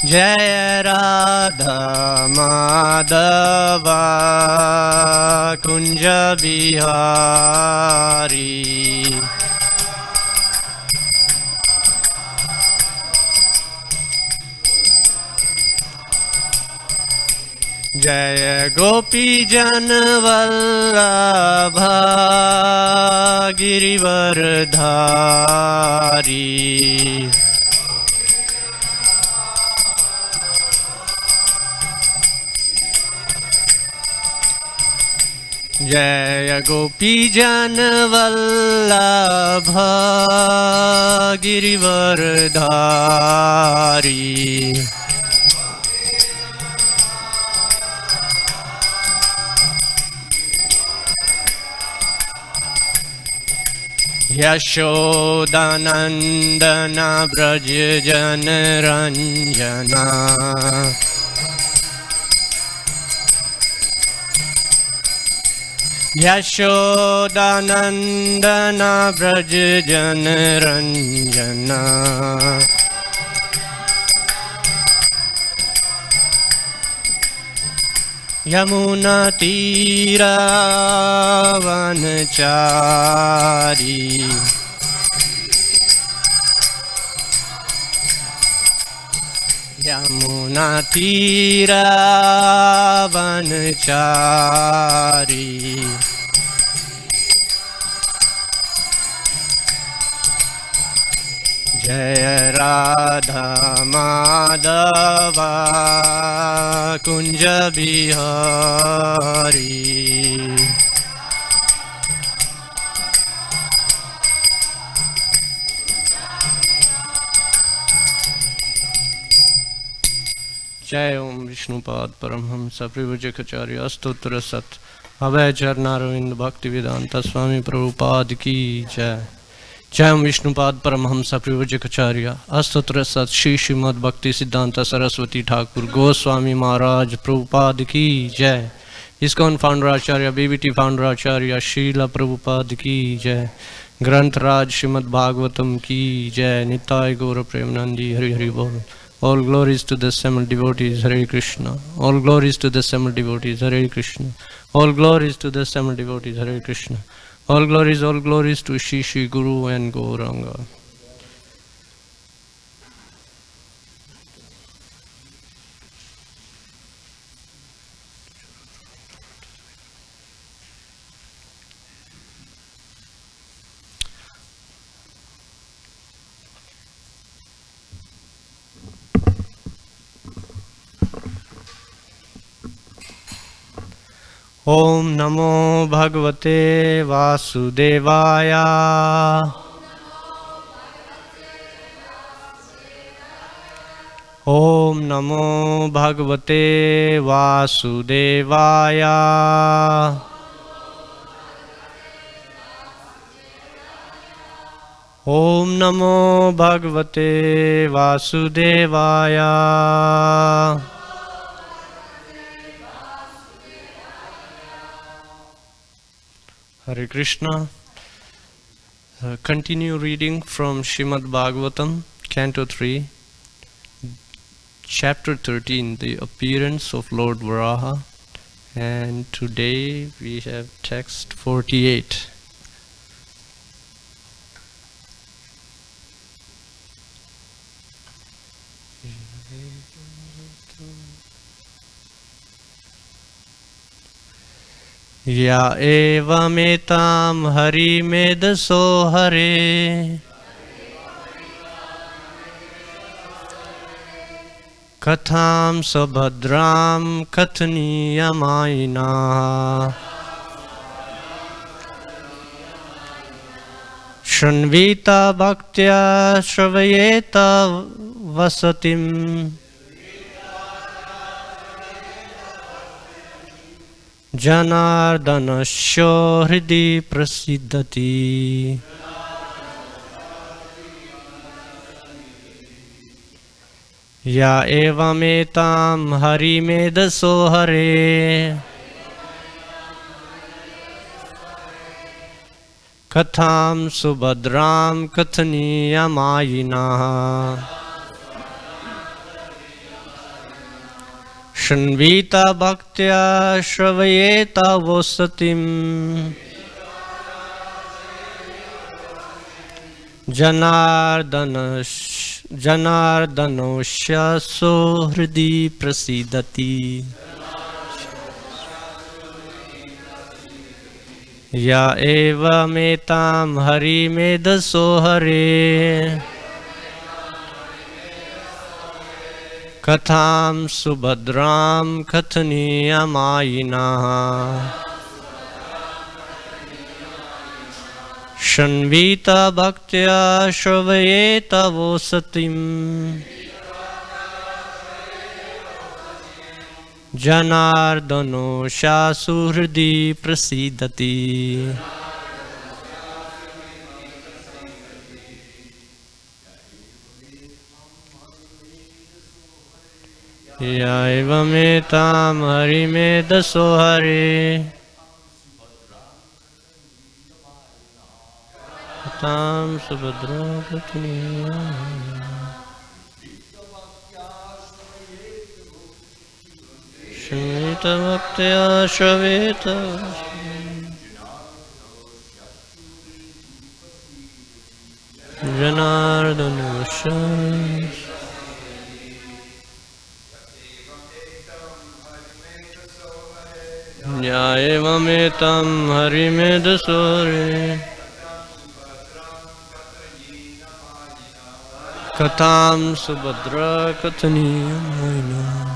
Jaya Radha Madhava Kunja Bihari. Jaya Gopi Janvallabha Girivardhari. Jaya Gopi Janvallabha Girivardhari. Yashodanandana Braj Janaranjana. Yashodanandana Braj Janaranjana. Yamuna Tira Vanachari. Yamuna Tira Vanachari. Jaya Radha Madhava Kunja Bihari. Jai Om Vishnupad Paramhamsa Privajakacarya Astotra Sat Abhay Charnaravind Bhaktivedanta Swami Prabhupada Ki Jai. Jai Om Vishnupad Paramhamsa Privajakacarya Astotra Sat Shri Srimad Bhakti Siddhanta Saraswati Thakur Goswami Maharaj Prabhupada Ki Jai. ISKCON Founder Acharya BBT Founder Acharya Srila Prabhupada Ki Jai. Granth Raj Srimad-Bhagavatam Ki Jai. Nitai Gaura Premanandi Hari Hari Bol. All glories to the assembled devotees, Hare Krishna. All glories to the assembled devotees, Hare Krishna. All glories to the assembled devotees, Hare Krishna. All glories to Shri Shri Guru and Gauranga. Om Namo Bhagavate Vasudevaya. Om Namo Bhagavate Vasudevaya. Om Namo Bhagavate Vasudevaya. Hare Krishna. Continue reading from Srimad-Bhagavatam, Canto 3, Chapter 13, The Appearance of Lord Varaha. And today we have text 48. Ya evametam hari medaso hare katham sabhadram kathniyamaina Shranvita bhaktya shravayeta vasatim Janardanasya hridi prasiddhati. Ya evametam hari medaso hare katham subhadram kathniyamaina शृण्वीता भक्त्या श्रवयेता वो सतिम् जनार्दनोऽस्यासो हृदि प्रसीदति या एवमेतां हरिमेधसो हरे कथां सुभद्रां कथनीयमायिनः शृण्वीता भक्त्या श्रवयेता वो सतिम् जनार्दनोऽस्यासु हृदि प्रसीदति या एवमेतां हरिमेधसो हरे तां सुभद्रा शृण्वीता भक्त्या श्रवेता जनार्दनोऽस्यासु या एवमेतां हरिमेधसो हरे कथां सुभद्रा कथनीयमायिनः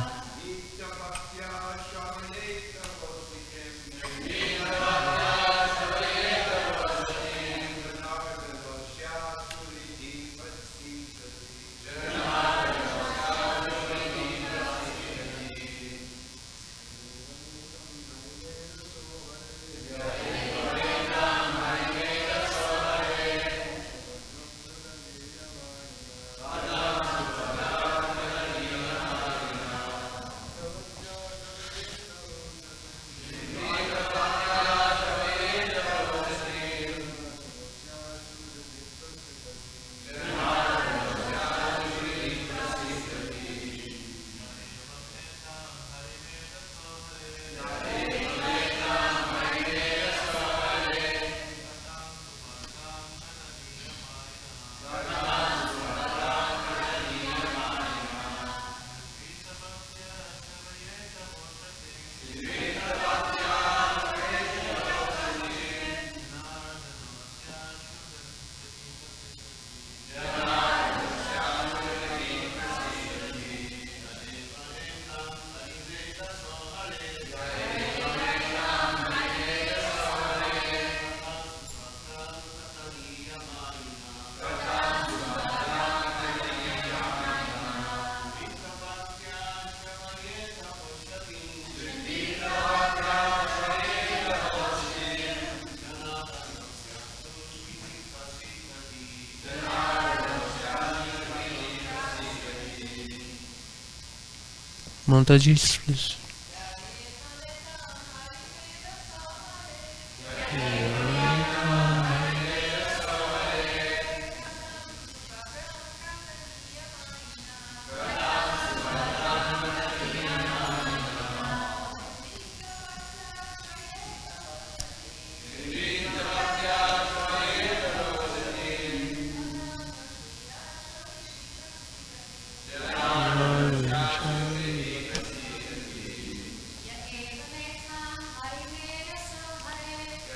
Mataji, please.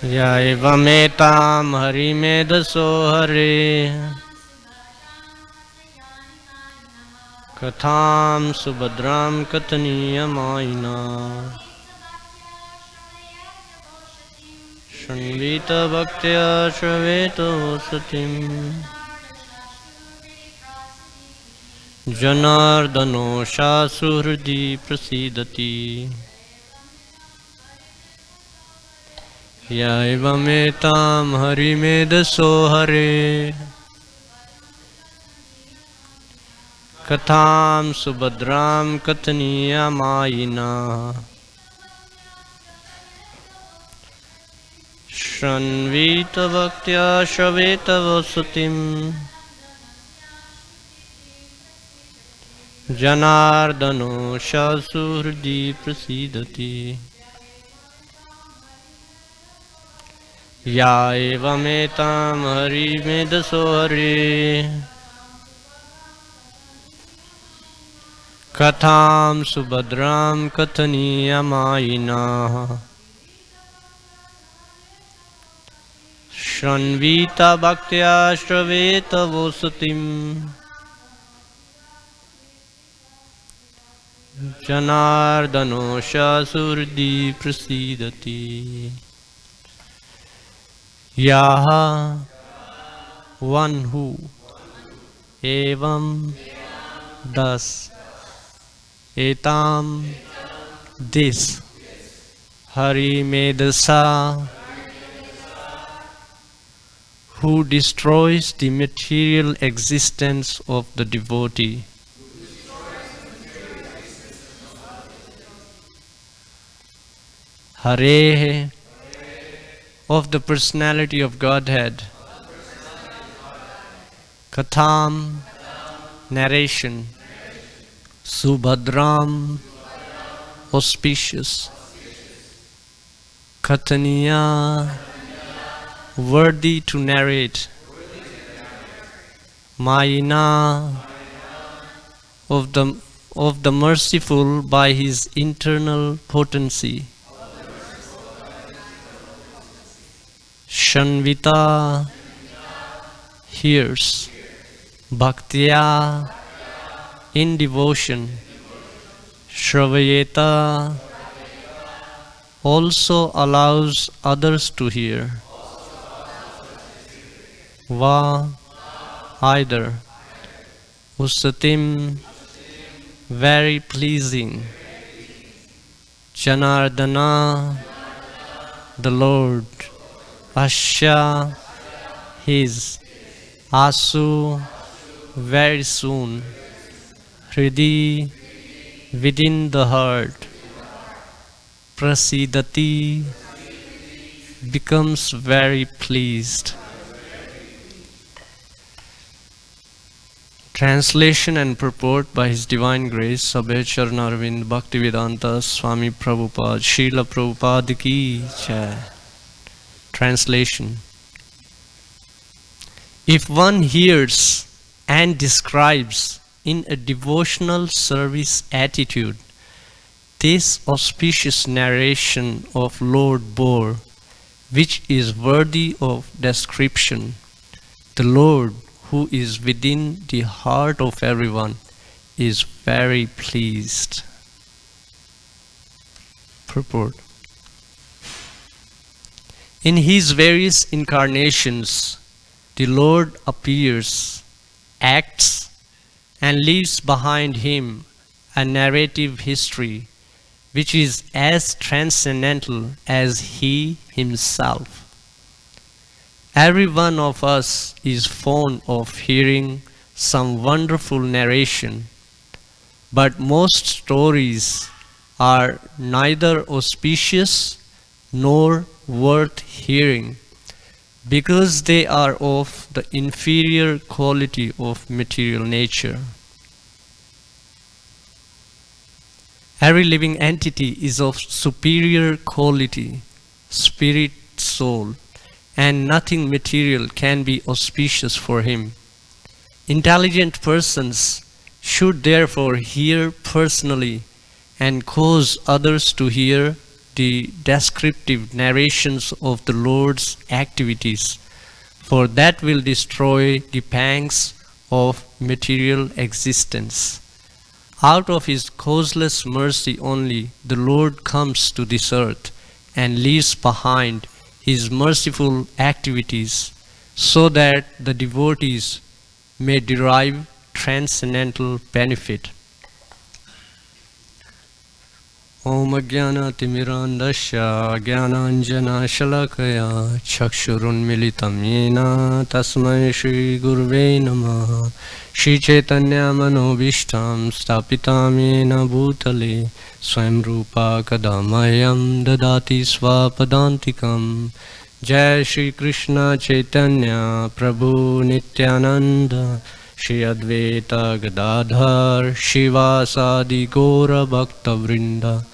या एवमेतां हरिमेधसो हरे कथां सुभद्रां कथनीयमायिनः शृण्वीता भक्त्या श्रवेतो सतिम् जनार्दनोऽस्यासु हृदि प्रसीदति या एवमेतां हरिमेधसो हरे कथां सुभद्रां कथनीयमायिनः शृण्वीता भक्त्या श्रवेता वो सतिम् Janardano Shasurdi Prasidati Ya evametam hari medaso hari Katham subhadram kathaniyamaina Shranvita bhaktya shraveta vosatim Janardano Shasurdi Prasidati Yaha, one who, evam, thus, etam, this, hari medasa, who destroys the material existence of the devotee. Hare, of the personality of Godhead. Katham, narration. Subhadram, auspicious. Kathaniya, worthy to narrate. Mayina, of the merciful by his internal potency. Shanvita, hears. Bhaktya, in devotion. Shravayeta, also allows others to hear. Va, either. Usatim, very pleasing. Janardana, the Lord. Asya, his. Asu, very soon. Hridi, within the heart. Prasidati, becomes very pleased. Translation and purport by His Divine Grace Sabha Charanarvind Bhaktivedanta Swami Prabhupada Srila Prabhupada Ki Jai. Translation. If one hears and describes in a devotional service attitude this auspicious narration of Lord Bore, which is worthy of description, the Lord, who is within the heart of everyone, is very pleased. Purport. In his various incarnations, the Lord appears, acts, and leaves behind him a narrative history which is as transcendental as he himself. Every one of us is fond of hearing some wonderful narration, but most stories are neither auspicious nor worth hearing because they are of the inferior quality of material nature. Every living entity is of superior quality, spirit, soul, and nothing material can be auspicious for him. Intelligent persons should therefore hear personally and cause others to hear the descriptive narrations of the Lord's activities, for that will destroy the pangs of material existence. Out of his causeless mercy only, the Lord comes to this earth and leaves behind his merciful activities, so that the devotees may derive transcendental benefit. Om Jnana Timirandasya Jnananjana Shalakaya Chakshurun Militam Yena Tasmai Shri Gurve Namah Shri Chaitanya Manobishtam Stapitam Yena Bhutale Swayam Rupa Kadamayam Dadati Swapadantikam. Jai Shri Krishna Chaitanya Prabhu Nityananda Shri Advaita Gadadhar Shivasadi Gora Bhakta Vrinda.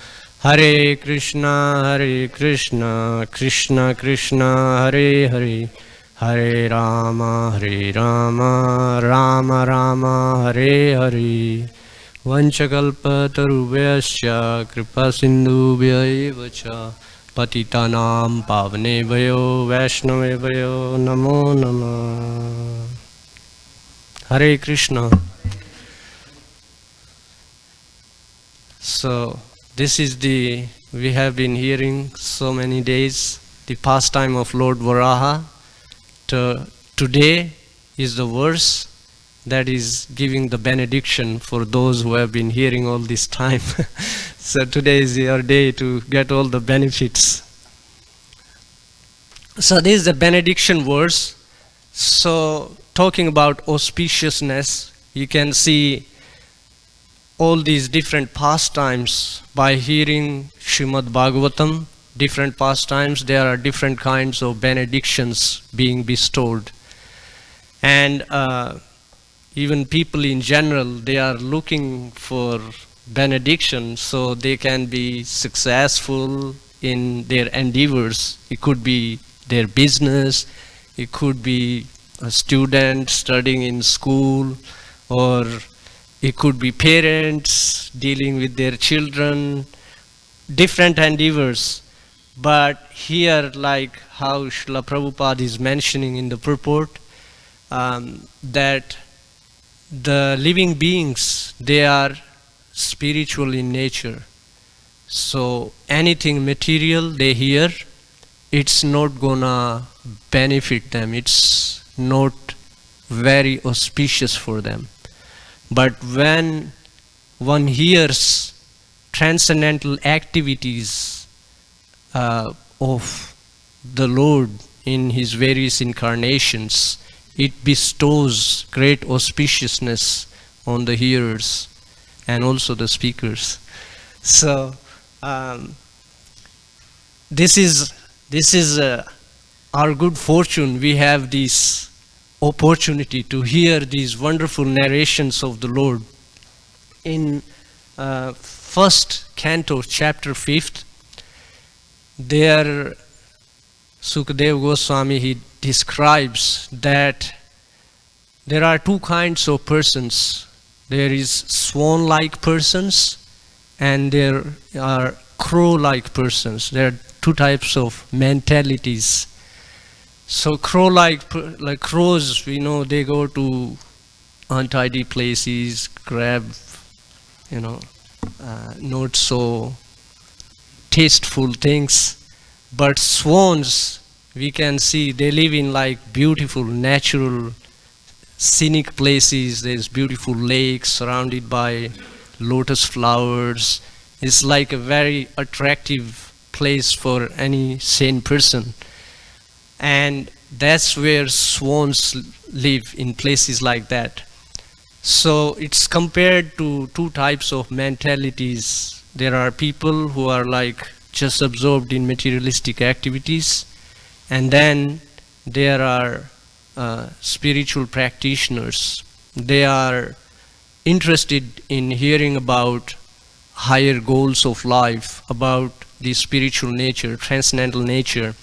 Hare Krishna, Krishna Krishna, Hare Hare, Hare Rama, Rama Rama, Hare Hare. Vanchakalpatarubhyascha kripa sindhubhya eva cha patitanam pavanebhyo vaishnavebhyo namo namah. Hare Krishna. So this is we have been hearing so many days the pastime of Lord Varaha. Today is the verse that is giving the benediction for those who have been hearing all this time. So today is your day to get all the benefits. So this is the benediction verse. So talking about auspiciousness, you can see all these different pastimes by hearing Srimad-Bhagavatam, different pastimes, there are different kinds of benedictions being bestowed. And even people in general, they are looking for benediction so they can be successful in their endeavors. It could be their business, it could be a student studying in school, or it could be parents dealing with their children, different endeavors. But here, like how Srila Prabhupada is mentioning in the purport, that the living beings, they are spiritual in nature. So anything material they hear, it's not gonna benefit them. It's not very auspicious for them. But when one hears transcendental activities of the Lord in his various incarnations, it bestows great auspiciousness on the hearers and also the speakers. So this is our good fortune. We have this opportunity to hear these wonderful narrations of the Lord. In first canto, chapter 5th, there Sukadeva Goswami, he describes that there are two kinds of persons. There is swan-like persons and there are crow-like persons. There are two types of mentalities. So crow-like, like crows, we know they go to untidy places, grab, not so tasteful things. But swans, we can see they live in like beautiful, natural, scenic places. There's beautiful lakes surrounded by lotus flowers. It's like a very attractive place for any sane person. And that's where swans live, in places like that. So it's compared to two types of mentalities. There are people who are like just absorbed in materialistic activities, and then there are spiritual practitioners. They are interested in hearing about higher goals of life, about the spiritual nature, transcendental nature.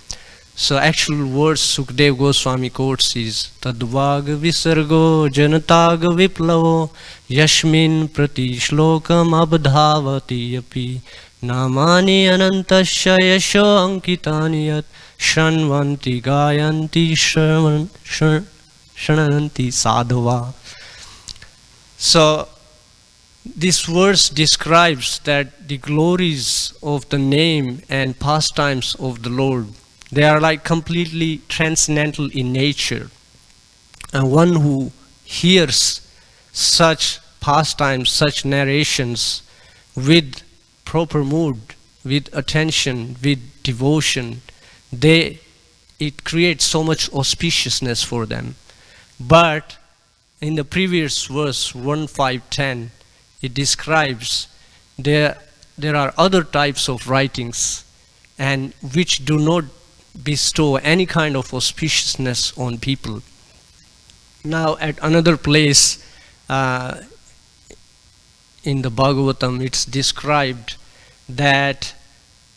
So actual words Sukadeva Goswami quotes is Tadvag visargo janatag viplavo yashmin prati shlokam abdhavati api namani anantasya yasho ankitani yat shranvanti gayanti shrananti sadhava. So this verse describes that the glories of the name and pastimes of the Lord, they are like completely transcendental in nature. And one who hears such pastimes, such narrations with proper mood, with attention, with devotion, it creates so much auspiciousness for them. But in the previous verse 1.5.10, it describes there are other types of writings and which do not bestow any kind of auspiciousness on people. Now at another place uh, in the Bhagavatam, it's described that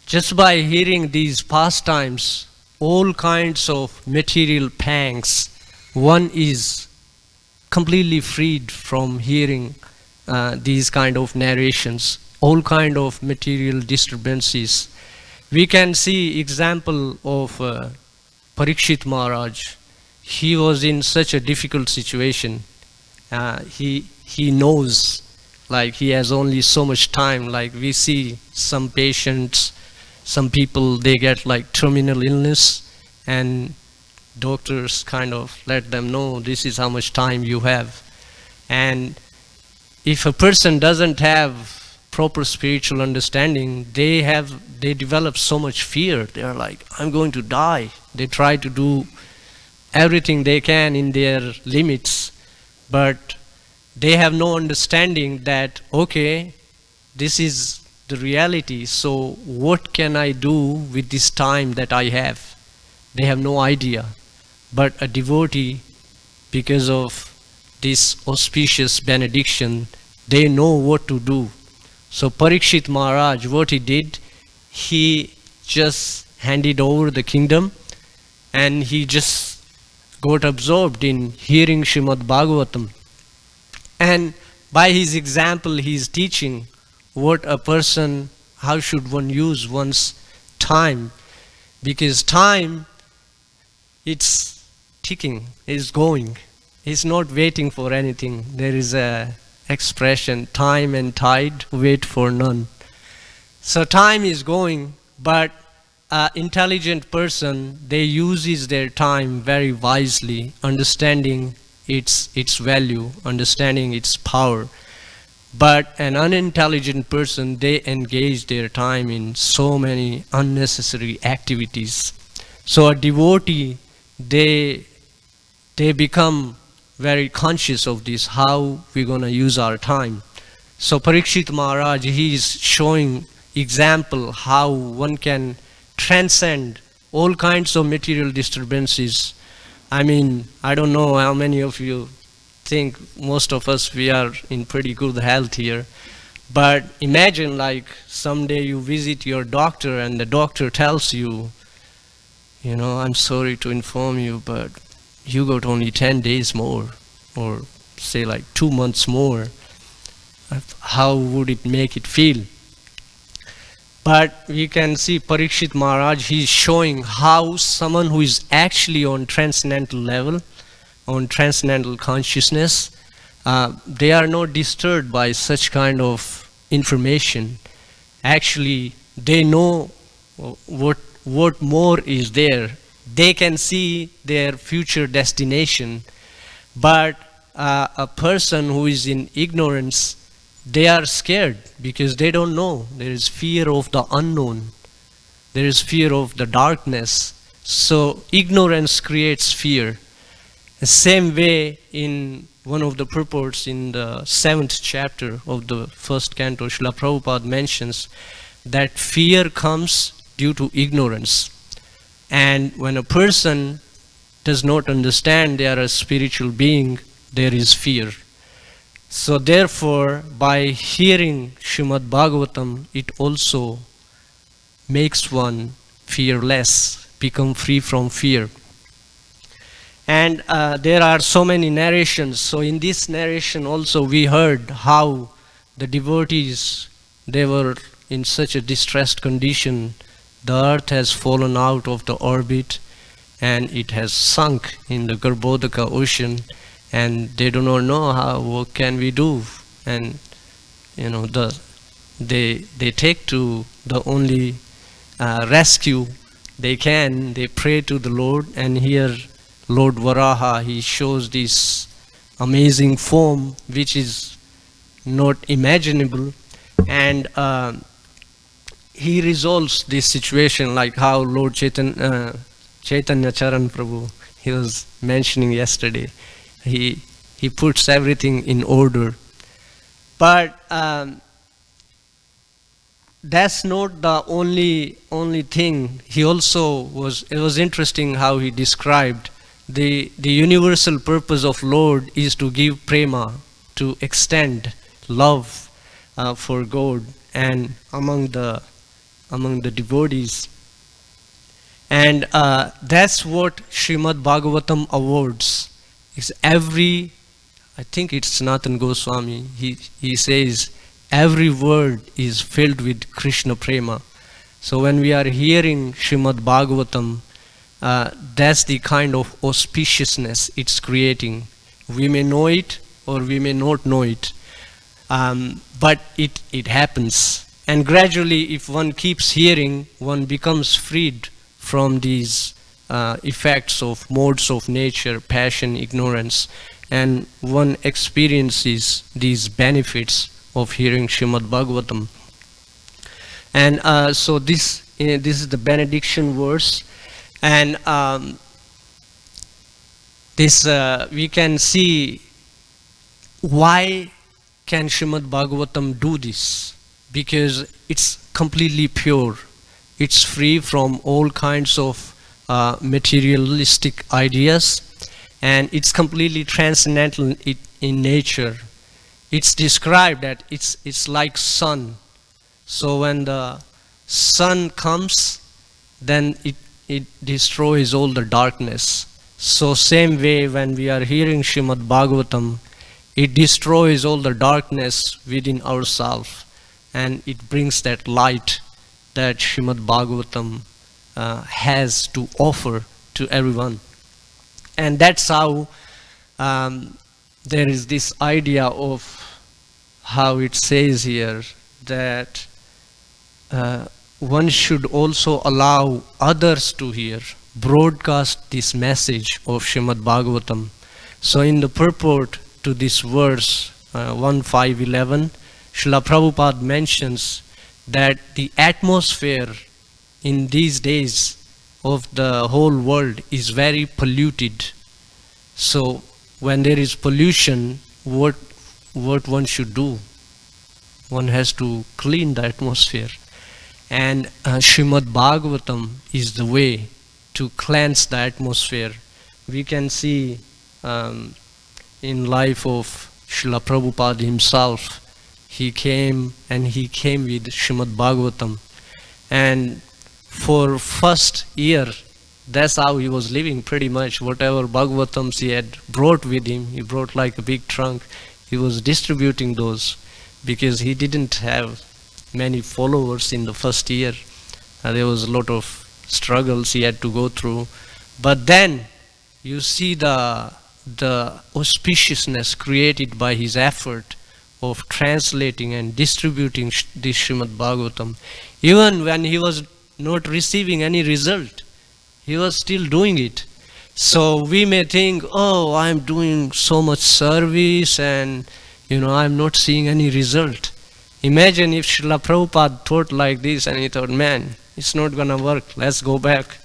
just by hearing these pastimes, all kinds of material pangs, one is completely freed from hearing these kind of narrations, all kind of material disturbances. We can see example of Parikshit Maharaj. He was in such a difficult situation. He knows, like, he has only so much time. Like, we see some patients, some people, they get like terminal illness, and doctors kind of let them know this is how much time you have. And if a person doesn't have proper spiritual understanding, they develop so much fear. They are like, I'm going to die. They try to do everything they can in their limits, but they have no understanding that, okay, this is the reality, so what can I do with this time that I have? They have no idea. But a devotee, because of this auspicious benediction, they know what to do. So Parikshit Maharaj, what he did, he just handed over the kingdom, and he just got absorbed in hearing Srimad-Bhagavatam. And by his example, he is teaching what a person, how should one use one's time. Because time, it's ticking, is going. It's not waiting for anything. There is a expression, time and tide wait for none. So time is going, but an intelligent person, they uses their time very wisely, understanding its value, understanding its power. But an unintelligent person, they engage their time in so many unnecessary activities. So a devotee, they become very conscious of this, how we're going to use our time. So Parikshit Maharaj, he is showing example how one can transcend all kinds of material disturbances. I mean, I don't know how many of you think, most of us, we are in pretty good health here. But imagine, like, someday you visit your doctor and the doctor tells you, you know, I'm sorry to inform you, but you got only 10 days more, or say like 2 months more. How would it make it feel? But we can see Parikshit Maharaj, he is showing how someone who is actually on transcendental level, on transcendental consciousness, they are not disturbed by such kind of information. Actually, they know what more is there. They can see their future destination. But a person who is in ignorance, they are scared because they don't know. There is fear of the unknown. There is fear of the darkness. So ignorance creates fear. The same way, in one of the purports in the 7th chapter of the 1st canto, Srila Prabhupada mentions that fear comes due to ignorance. And when a person does not understand they are a spiritual being, there is fear. So therefore, by hearing Srimad-Bhagavatam, it also makes one fearless, become free from fear. And there are so many narrations. So in this narration also we heard how the devotees, they were in such a distressed condition. The earth has fallen out of the orbit and it has sunk in the Garbhodaka ocean, and they do not know what can we do. And you know, they take to the only rescue they can. They pray to the Lord, and here Lord Varaha, he shows this amazing form which is not imaginable, and he resolves this situation, like how Lord Chaitanya Charan Prabhu, he was mentioning yesterday. He puts everything in order. But that's not the only thing. He also was, it was interesting how he described the universal purpose of Lord is to give prema, to extend love for God and among the devotees. And that's what Srimad-Bhagavatam awards. Is every, I think it's Sanatana Goswami, he says every word is filled with Krishna prema. So when we are hearing Srimad-Bhagavatam, that's the kind of auspiciousness it's creating. We may know it or we may not know it, but it happens. And gradually, if one keeps hearing, one becomes freed from these effects of modes of nature, passion, ignorance, and one experiences these benefits of hearing Srimad-Bhagavatam. And so this is the benediction verse, and this we can see why can Srimad-Bhagavatam do this, because it's completely pure. It's free from all kinds of materialistic ideas, and it's completely transcendental in nature. It's described that it's like sun. So when the sun comes, then it destroys all the darkness. So same way, when we are hearing Srimad-Bhagavatam, it destroys all the darkness within ourselves, and it brings that light that Srimad-Bhagavatam has to offer to everyone. And that's how there is this idea of how it says here that one should also allow others to hear, broadcast this message of Srimad-Bhagavatam. So in the purport to this verse 1.5.11, Srila Prabhupada mentions that the atmosphere in these days of the whole world is very polluted. So when there is pollution, what one should do? One has to clean the atmosphere. And Srimad-Bhagavatam is the way to cleanse the atmosphere. We can see in life of Srila Prabhupada himself, he came with Srimad-Bhagavatam. And for first year, that's how he was living pretty much. Whatever Bhagavatams he had brought with him, he brought like a big trunk. He was distributing those because he didn't have many followers in the first year. There was a lot of struggles he had to go through. But then you see the auspiciousness created by his effort of translating and distributing this Srimad-Bhagavatam. Even when he was not receiving any result, he was still doing it. So we may think, oh, I'm doing so much service and I'm not seeing any result. Imagine if Srila Prabhupada thought like this and he thought, man, it's not gonna work, let's go back.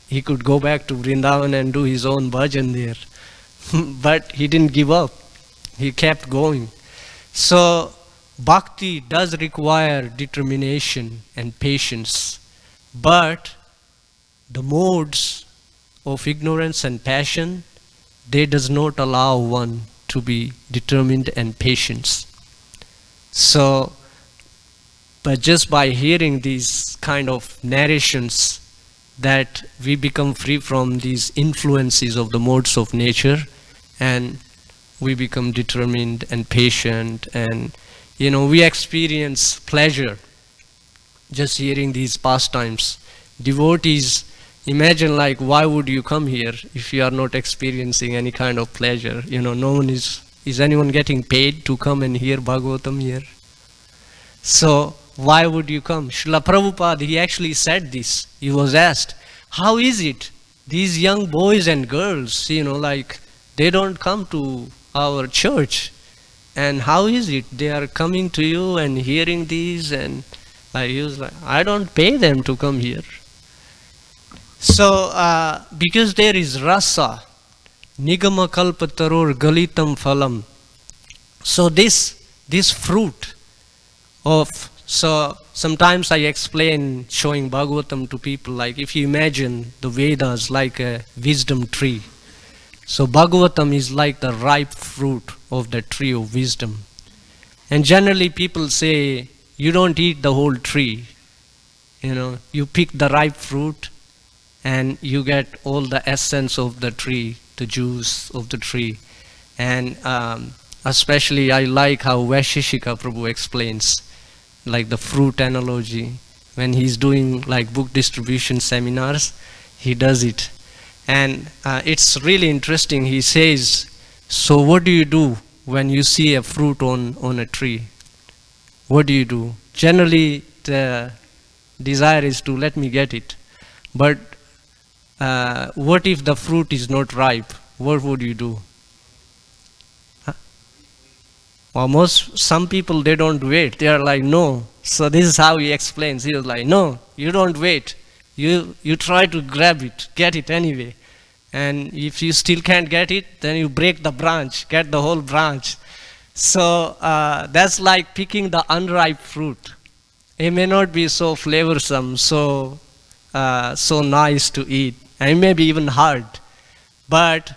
He could go back to Vrindavan and do his own bhajan there. But he didn't give up. He kept going. So bhakti does require determination and patience. But the modes of ignorance and passion, they does not allow one to be determined and patient. So, but just by hearing these kind of narrations, that we become free from these influences of the modes of nature, and we become determined and patient, and we experience pleasure just hearing these pastimes. Devotees, imagine, like, why would you come here if you are not experiencing any kind of pleasure? No one is anyone getting paid to come and hear Bhagavatam here? So why would you come? Srila Prabhupada, he actually said this. He was asked, how is it these young boys and girls, like, they don't come to our church, and how is it they are coming to you and hearing these? And he was like, I don't pay them to come here. So because there is rasa, nigama kalpataror galitam phalam. So this fruit of, so sometimes I explain showing Bhagavatam to people, like, if you imagine the Vedas like a wisdom tree, So Bhagavatam is like the ripe fruit of the tree of wisdom. And generally people say, you don't eat the whole tree. You pick the ripe fruit and you get all the essence of the tree, the juice of the tree. And especially I like how Vaisheshika Prabhu explains, like the fruit analogy. When he's doing like book distribution seminars, he does it. And it's really interesting. He says, so what do you do when you see a fruit on a tree? What do you do? Generally, the desire is to let me get it. But what if the fruit is not ripe? What would you do? Some people, they don't wait. They are like, no. So this is how he explains. He was like, no, you don't wait. You try to grab it, get it anyway. And if you still can't get it, then you break the branch, get the whole branch. So that's like picking the unripe fruit. It may not be so flavorsome, so nice to eat, and it may be even hard. But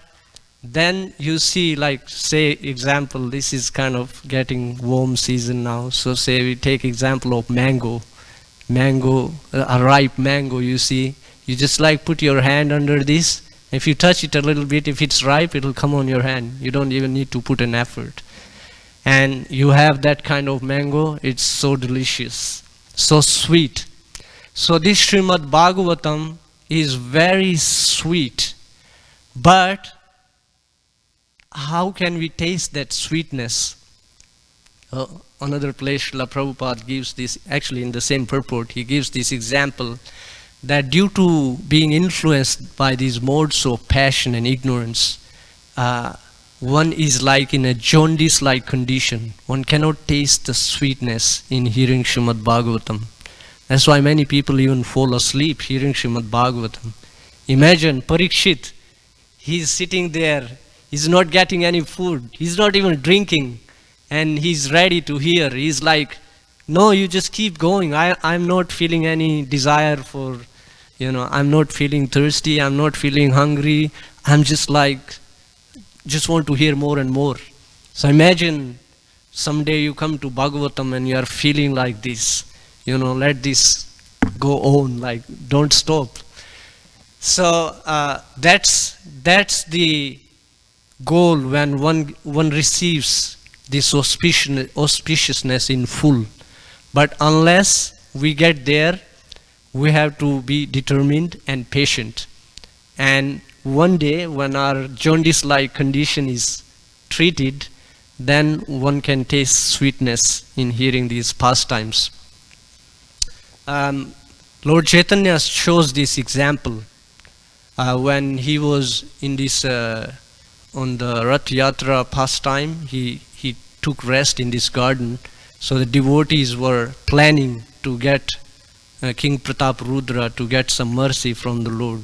then you see, like, say example, this is kind of getting warm season now. So say we take example of mango, a ripe mango. You see, you just like put your hand under this. If you touch it a little bit, if it's ripe, it'll come on your hand. You don't even need to put an effort. And you have that kind of mango. It's so delicious, so sweet. So this Srimad-Bhagavatam is very sweet. But how can we taste that sweetness? Another place, Srila Prabhupada gives this, actually in the same purport, he gives this example that due to being influenced by these modes of passion and ignorance, one is like in a jaundice-like condition. One cannot taste the sweetness in hearing Srimad-Bhagavatam. That's why many people even fall asleep hearing Srimad-Bhagavatam. Imagine Parikshit, he's sitting there, he's not getting any food, he's not even drinking, and he's ready to hear. He's like, no, you just keep going. I'm not feeling any desire for, I'm not feeling thirsty, I'm not feeling hungry. I'm just want to hear more and more. So imagine someday you come to Bhagavatam and you are feeling like this. Let this go on, like don't stop. So that's the goal when one receives this auspiciousness in full. But unless we get there, we have to be determined and patient. And one day when our jaundice-like condition is treated, then one can taste sweetness in hearing these pastimes. Lord Chaitanya shows this example when he was in this on the Rath Yatra pastime. He took rest in this garden. So the devotees were planning to get King Pratap Rudra to get some mercy from the Lord.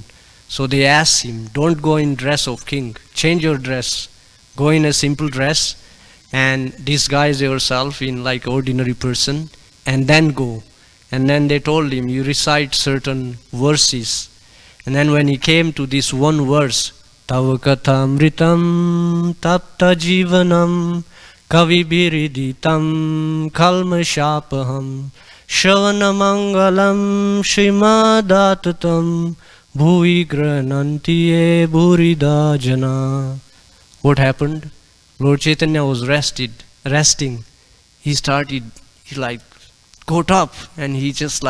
So they asked him, don't go in dress of king, change your dress, go in a simple dress and disguise yourself in like ordinary person and then go. And then they told him, you recite certain verses. And then when he came to this one verse, Tava kathamritam tapta jivanam kavibiriditam kalmashapaham Shavanamangalam Srimad-Atatam Bhuvi Granantiye Bhurida Jana. What happened? Lord Chaitanya was resting. He got up and he just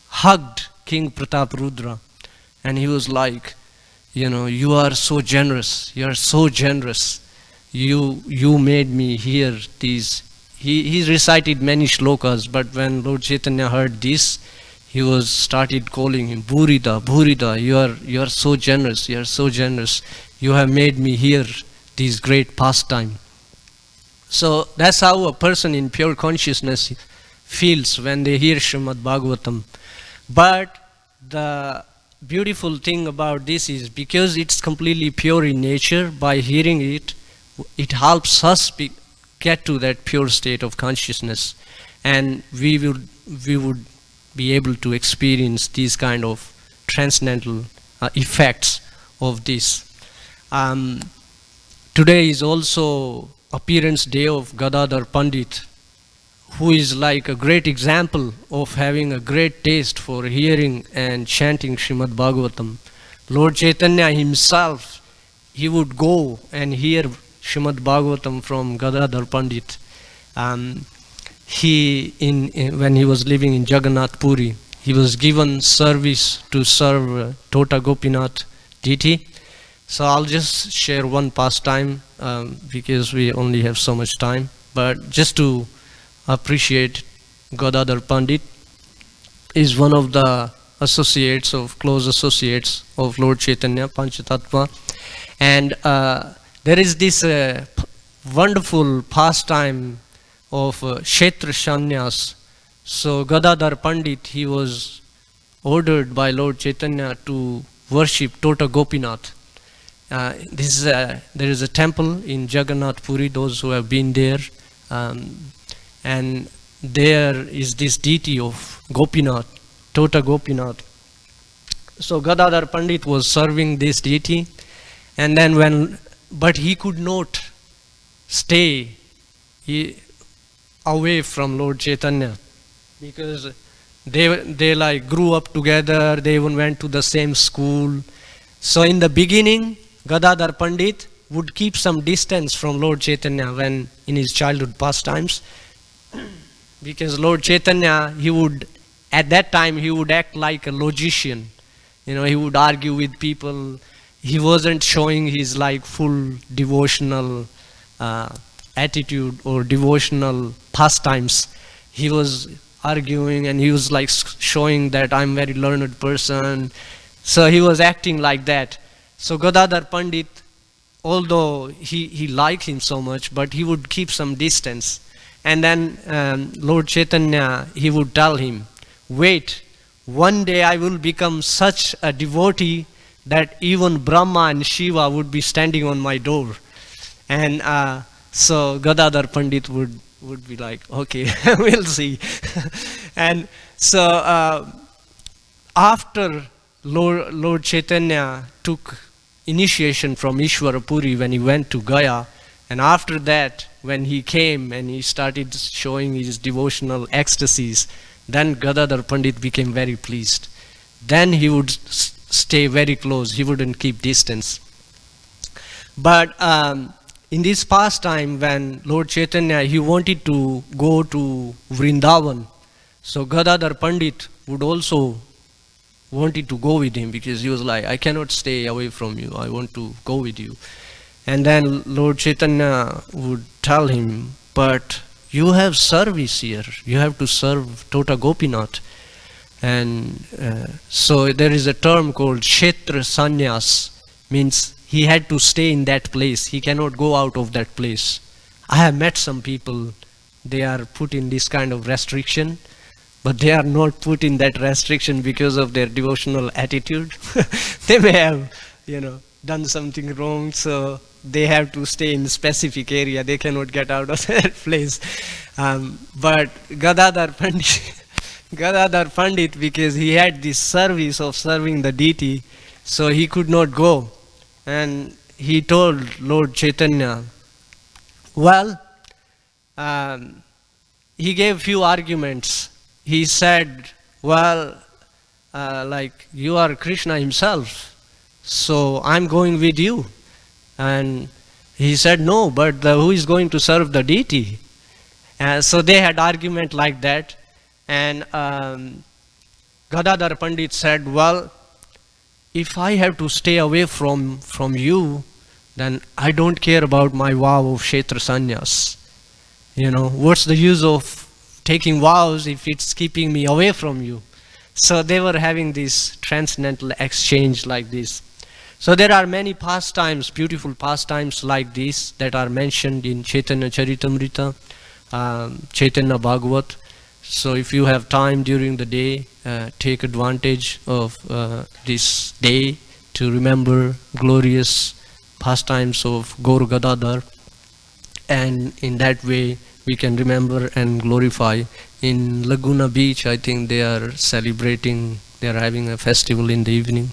hugged King Pratap Rudra. And he was like, you are so generous. You are so generous. You made me hear these. He recited many shlokas, but when Lord Chaitanya heard this, he started calling him Bhurida, Bhurida. You are so generous. You are so generous. You have made me hear these great pastime. So that's how a person in pure consciousness feels when they hear Srimad-Bhagavatam. But the beautiful thing about this is because it's completely pure in nature, by hearing it, it helps us get to that pure state of consciousness, and we would be able to experience these kind of transcendental effects of this. Today is also appearance day of Gadadhara Pandit, who is like a great example of having a great taste for hearing and chanting Srimad-Bhagavatam. Lord Chaitanya himself, he would go and hear Srimad-Bhagavatam from Gadadhara Pandit. When he was living in Jagannath Puri, he was given service to serve Tota Gopinath deity. So I'll just share one pastime because we only have so much time. But just to appreciate, Gadadhara Pandit is one of the close associates of Lord Chaitanya, Panchatattva. And there is this wonderful pastime of Kshetra Sannyas. So Gadadhara Pandit, he was ordered by Lord Chaitanya to worship Tota Gopinath. There is a temple in Jagannath Puri, those who have been there, and there is this deity of Gopinath, Tota Gopinath. So Gadadhara Pandit was serving this deity, and then but he could not stay away from Lord Chaitanya, because they like grew up together, they even went to the same school. So in the beginning, Gadadhara Pandit would keep some distance from Lord Chaitanya when in his childhood pastimes, because Lord Chaitanya, at that time he would act like a logician. He would argue with people. He wasn't showing his like full devotional attitude or devotional pastimes. He was arguing and he was like showing that I'm a very learned person. So he was acting like that. So Gadadhara Pandit, although he liked him so much, but he would keep some distance. And then Lord Chaitanya, he would tell him, wait, one day I will become such a devotee that even Brahma and Shiva would be standing on my door. And so Gadadhara Pandit would be like, okay, we'll see. And so after Lord Chaitanya took initiation from Ishvara Puri when he went to Gaya, and after that when he came and he started showing his devotional ecstasies, then Gadadhara Pandit became very pleased. Then he would stay very close, he wouldn't keep distance. But in this pastime, when Lord Chaitanya, he wanted to go to Vrindavan, so Gadadhara Pandit would also wanted to go with him, because he was like, I cannot stay away from you, I want to go with you. And then Lord Chaitanya would tell him, but you have service here, you have to serve Tota Gopinath. And so there is a term called Kshetra Sannyas, means he had to stay in that place, he cannot go out of that place. I have met some people, they are put in this kind of restriction, but they are not put in that restriction because of their devotional attitude. They may have, done something wrong, so they have to stay in a specific area, they cannot get out of that place. But Gadadhara Pandit, because he had this service of serving the deity, so he could not go. And he told Lord Chaitanya, well, he gave few arguments. He said, well, like you are Krishna himself, so I'm going with you. And he said, no, but who is going to serve the deity? So they had argument like that. And Gadadhara Pandit said, well, if I have to stay away from you, then I don't care about my vow of Kshetra Sannyas. What's the use of taking vows if it's keeping me away from you? So they were having this transcendental exchange like this. So there are many pastimes, beautiful pastimes like this that are mentioned in Chaitanya Charitamrita, Chaitanya Bhagavat. So if you have time during the day, take advantage of this day to remember glorious pastimes of Gaur Gadadhar, and in that way we can remember and glorify. In Laguna Beach, I think they are celebrating, they are having a festival in the evening.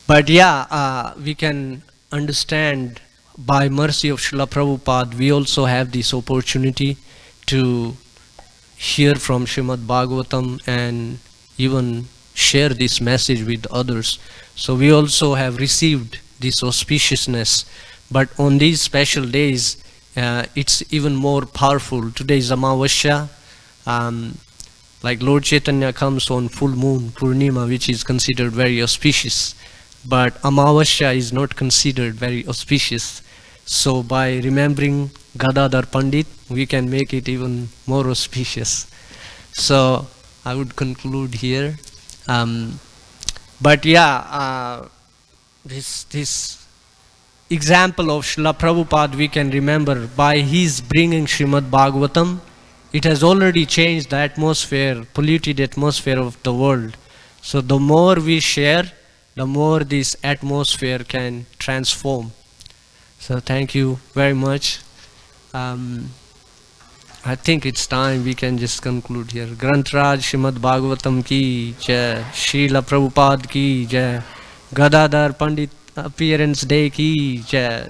But yeah, we can understand by mercy of Srila Prabhupada, we also have this opportunity to hear from Srimad-Bhagavatam and even share this message with others. So we also have received this auspiciousness. But on these special days, it's even more powerful. Today is Amavasya. Like Lord Chaitanya comes on full moon, Purnima, which is considered very auspicious. But Amavasya is not considered very auspicious. So by remembering Gadadhara Pandit, we can make it even more auspicious. So I would conclude here. But yeah, this example of Srila Prabhupada we can remember by his bringing Srimad-Bhagavatam. It has already changed the atmosphere, polluted atmosphere of the world. So the more we share, the more this atmosphere can transform. So thank you very much. I think it's time we can just conclude here. Granth-raj Srimad-Bhagavatam ki jai, Srila Prabhupada ki jai, Gadadhar Pandit appearance day ki jai.